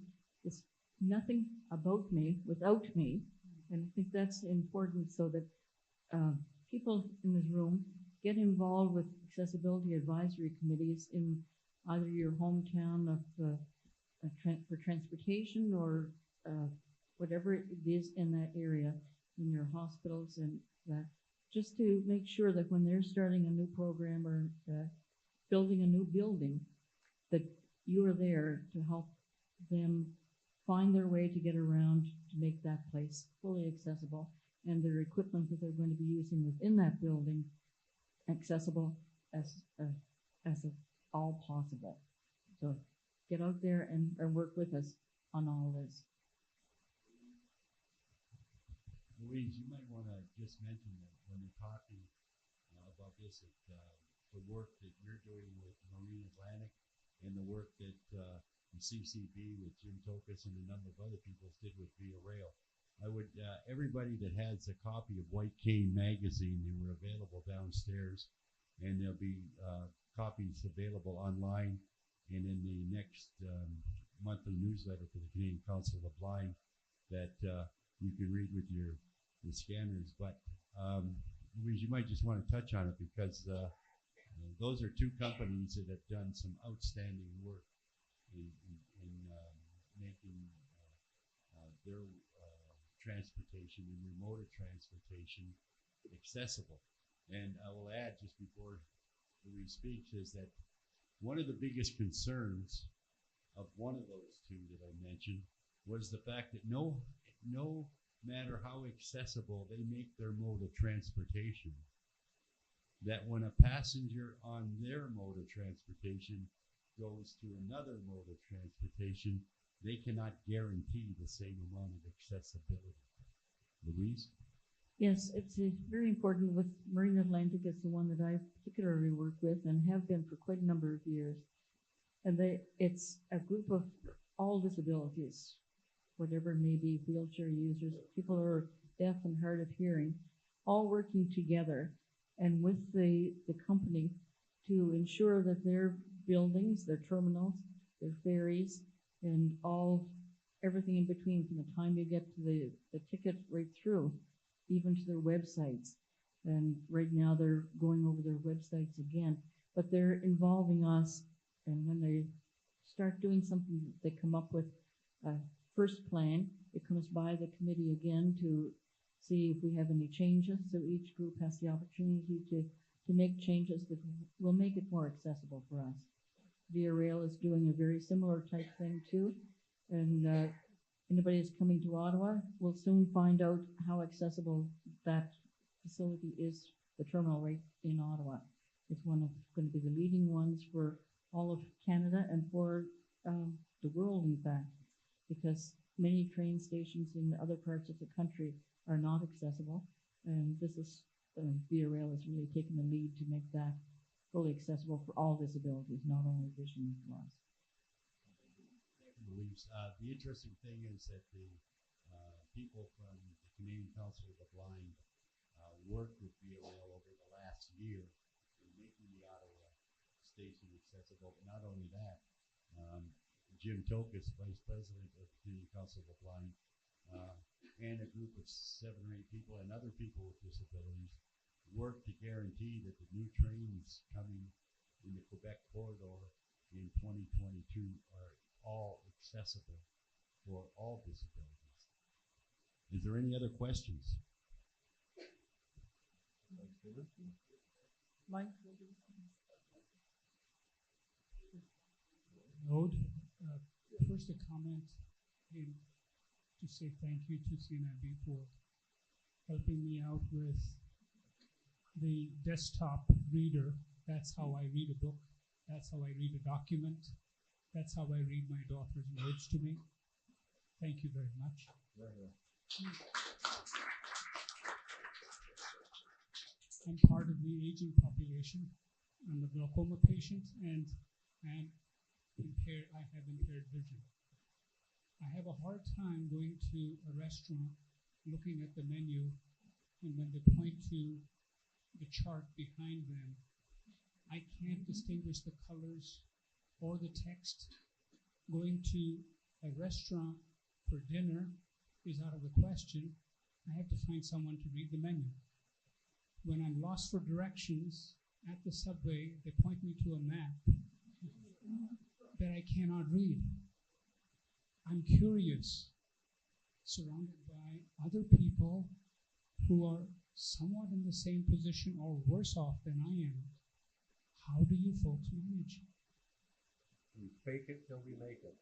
It's nothing about me without me. And I think that's important, so that people in this room get involved with accessibility advisory committees in either your hometown of for transportation or whatever it is in that area, in your hospitals, and that, just to make sure that when they're starting a new program or building a new building, that you are there to help them find their way to get around, to make that place fully accessible, and their equipment that they're going to be using within that building accessible as all possible. So get out there and work with us on all this.
Louise, you might want to just mention that when you're talking about this, the work that you're doing with Marine Atlantic and the work that the CCB with Jim Tokus and a number of other people did with Via Rail. I would, everybody that has a copy of White Cane magazine, they were available downstairs, and there'll be copies available online and in the next monthly newsletter for the Canadian Council of the Blind that you can read with your scanners. But Louise, you might just want to touch on it because those are two companies that have done some outstanding work in making their transportation and remote transportation accessible. And I will add, just before Louise speaks, is that one of the biggest concerns of one of those two that I mentioned was the fact that no matter how accessible they make their mode of transportation, that when a passenger on their mode of transportation goes to another mode of transportation, they cannot guarantee the same amount of accessibility. Louise?
Yes, it's very important with Marine Atlantic. It's the one that I particularly work with and have been for quite a number of years. And it's a group of all disabilities, whatever may be, wheelchair users, people who are deaf and hard of hearing, all working together and with the company to ensure that their buildings, their terminals, their ferries, and everything in between, from the time you get to the ticket right through, even to their websites. And right now they're going over their websites again, but they're involving us. And when they start doing something, they come up with a first plan. It comes by the committee again to see if we have any changes. So each group has the opportunity to make changes that will make it more accessible for us. Via Rail is doing a very similar type thing too. And anybody that's coming to Ottawa will soon find out how accessible that facility is, the terminal right in Ottawa. It's going to be the leading ones for all of Canada and for the world, in fact, because many train stations in other parts of the country are not accessible. And this is, Via Rail is really taking the lead to make that fully accessible for all disabilities, not only vision loss.
Louise, the interesting thing is that the people from the Canadian Council of the Blind worked with Via Rail over the last year in making the Ottawa station accessible. But not only that, Jim Tokus, Vice President of the Canadian Council of the Blind, and a group of 7 or 8 people and other people with disabilities work to guarantee that the new trains coming in the Quebec corridor in 2022 are all accessible for all disabilities. Is there any other questions?
Mike?
Road. First, a comment to say thank you to CNIB for helping me out with the desktop reader. That's how I read a book. That's how I read a document. That's how I read my daughter's words to me. Thank you very much. I'm part of the aging population. I'm a glaucoma patient and I have impaired vision. I have a hard time going to a restaurant, looking at the menu, and when they point to the chart behind them, I can't distinguish the colors or the text. Going to a restaurant for dinner is out of the question. I have to find someone to read the menu. When I'm lost for directions at the subway, they point me to a map that I cannot read. I'm curious, surrounded by other people who are somewhat in the same position or worse off than I am. How do you folks manage?
We fake it till we make it.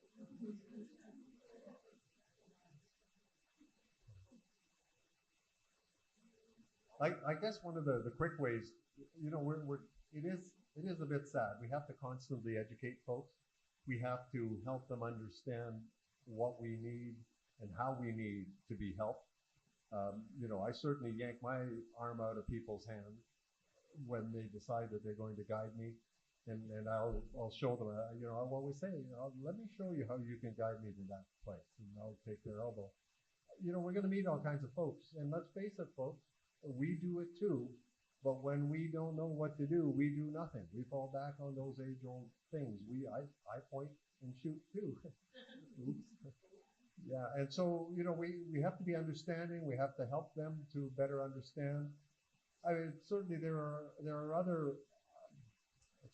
I guess one of the quick ways, it is a bit sad. We have to constantly educate folks. We have to help them understand what we need and how we need to be helped. You know, I certainly yank my arm out of people's hands when they decide that they're going to guide me, and I'll show them. You know, I'll always say, you know, let me show you how you can guide me to that place, and I'll take their elbow. You know, we're going to meet all kinds of folks, and let's face it, folks, we do it too. But when we don't know what to do, we do nothing. We fall back on those age-old things. I point and shoot too. Oops. Yeah, and so, you know, we have to be understanding. We have to help them to better understand. I mean, certainly there are other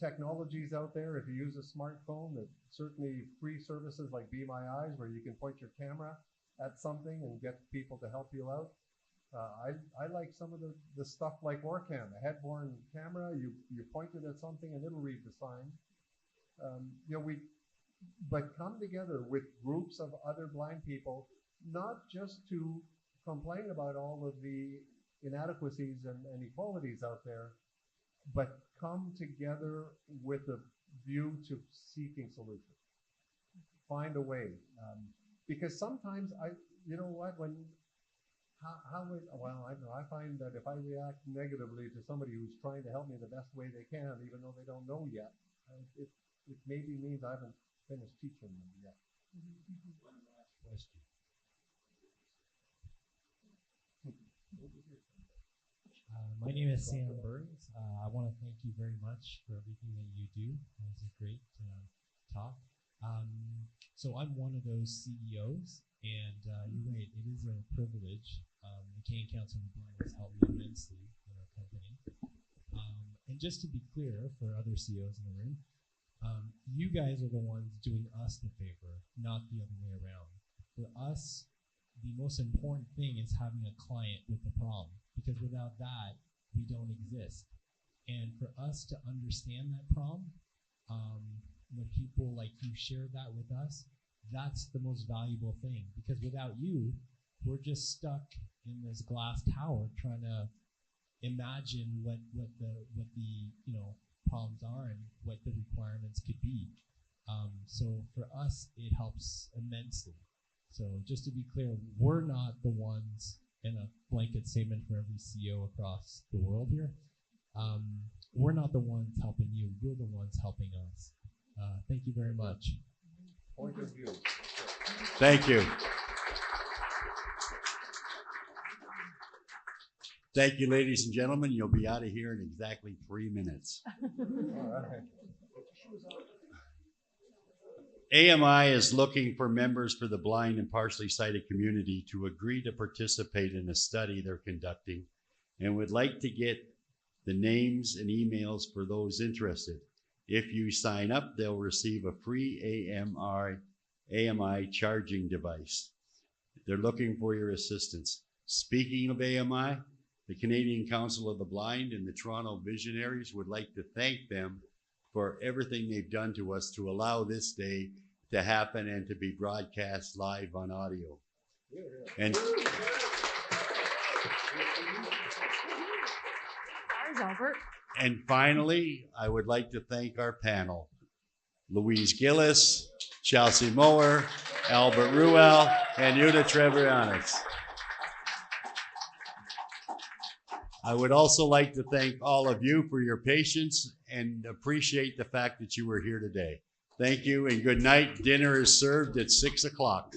technologies out there. If you use a smartphone, that certainly free services like Be My Eyes, where you can point your camera at something and get people to help you out. I like some of the stuff like Orcam, a head-borne camera. You point it at something and it'll read the sign. You know, but come together with groups of other blind people, not just to complain about all of the inadequacies and inequalities out there, but come together with a view to seeking solutions. Find a way, because sometimes you know what, I find that if I react negatively to somebody who's trying to help me the best way they can, even though they don't know yet, it maybe means I haven't finished teaching them yet.
One last question. My name is Sam Burns. I want to thank you very much for everything that you do. It was a great talk. So I'm one of those CEOs, and you're right, it is a privilege. The Canadian Council of the Blind has helped me immensely in our company. And just to be clear for other CEOs in the room, you guys are the ones doing us the favor, not the other way around. For us, the most important thing is having a client with a problem, because without that, we don't exist. And for us to understand that problem, when people like you share that with us, that's the most valuable thing. Because without you, we're just stuck in this glass tower trying to imagine what the problems are and what the requirements could be. So for us, it helps immensely. So just to be clear, we're not the ones, in a blanket statement for every CEO across the world here, we're not the ones helping you, you're the ones helping us. Thank you very much.
Point of view.
Thank you. Thank you, ladies and gentlemen. You'll be out of here in exactly 3 minutes.
All right.
AMI is looking for members for the blind and partially sighted community to agree to participate in a study they're conducting, and would like to get the names and emails for those interested. If you sign up, they'll receive a free AMI charging device. They're looking for your assistance. Speaking of AMI, the Canadian Council of the Blind and the Toronto Visionaries would like to thank them for everything they've done to us to allow this day to happen and to be broadcast live on audio. And
Albert.
And finally, I would like to thank our panel: Louise Gillis, Chelsea Mower, Albert Ruel, and Una Treviranus. I would also like to thank all of you for your patience and appreciate the fact that you were here today. Thank you and good night. Dinner is served at 6 o'clock.